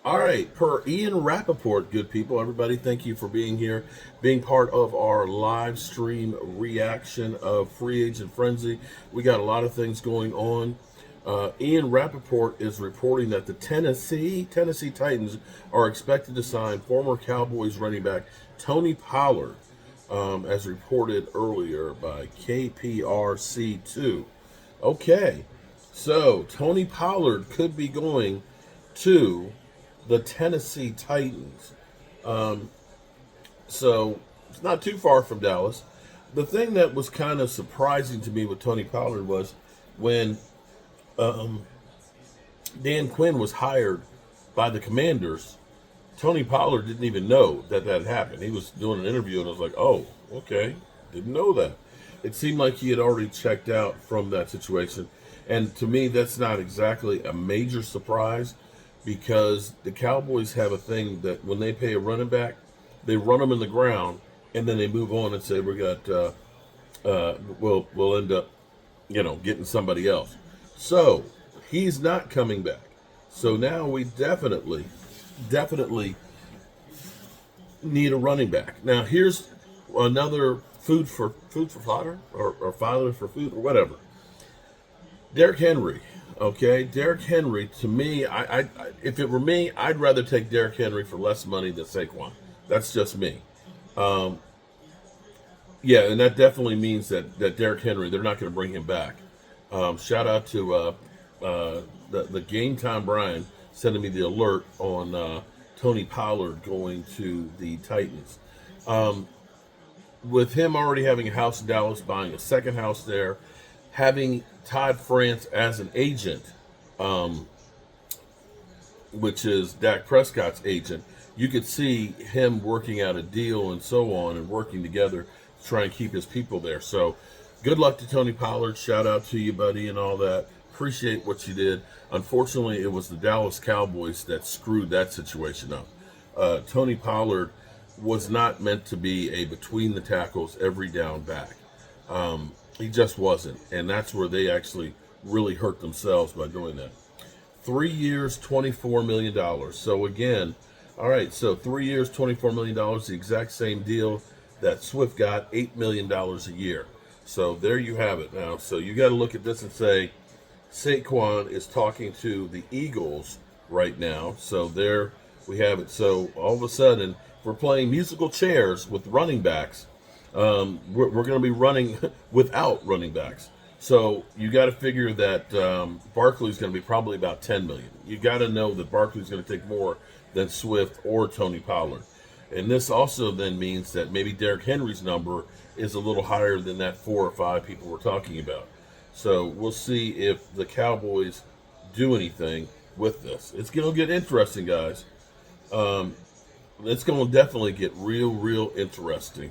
All right, per Ian Rappaport, good people, everybody, thank you for being here, being part of our live stream reaction of Free Agent Frenzy. We got a lot of things going on. Ian Rappaport is reporting that the Tennessee Titans are expected to sign former Cowboys running back Tony Pollard, as reported earlier by KPRC2. Okay, so Tony Pollard could be going to the Tennessee Titans. So it's not too far from Dallas. The thing that was kind of surprising to me with Tony Pollard was when Dan Quinn was hired by the Commanders. Tony Pollard didn't even know that had happened. He was doing an interview and I was like, oh, okay, didn't know that. It seemed like he had already checked out from that situation. And to me, that's not exactly a major surprise because the Cowboys have a thing that when they pay a running back, they run them in the ground and then they move on and say we'll end up getting somebody else. So he's not coming back. So now we definitely need a running back. Now here's another food for fodder or fodder for food or whatever. Derrick Henry. Okay, Derrick Henry, to me, I if it were me, I'd rather take Derrick Henry for less money than Saquon. That's just me. Yeah, and that definitely means that Derrick Henry, they're not going to bring him back. Shout out to the Game Time Brian sending me the alert on Tony Pollard going to the Titans. With him already having a house in Dallas, buying a second house there, having Todd France as an agent, which is Dak Prescott's agent, you could see him working out a deal and so on and working together to try and keep his people there. So good luck to Tony Pollard. Shout out to you, buddy, and all that. Appreciate what you did. Unfortunately, it was the Dallas Cowboys that screwed that situation up. Tony Pollard was not meant to be a between the tackles, every down back. He just wasn't. And that's where they actually really hurt themselves by doing that. 3 years, $24 million. So again, all right, so 3 years, $24 million, the exact same deal that Swift got, $8 million a year. So there you have it now. So you got to look at this and say, Saquon is talking to the Eagles right now. So there we have it. So all of a sudden, we're playing musical chairs with running backs. We're going to be running without running backs. So you got to figure that Barkley's going to be probably about $10 million. You got to know that Barkley's going to take more than Swift or Tony Pollard. And this also then means that maybe Derrick Henry's number is a little higher than that 4 or 5 people we're talking about. So we'll see if the Cowboys do anything with this. It's going to get interesting, guys. It's going to definitely get real interesting.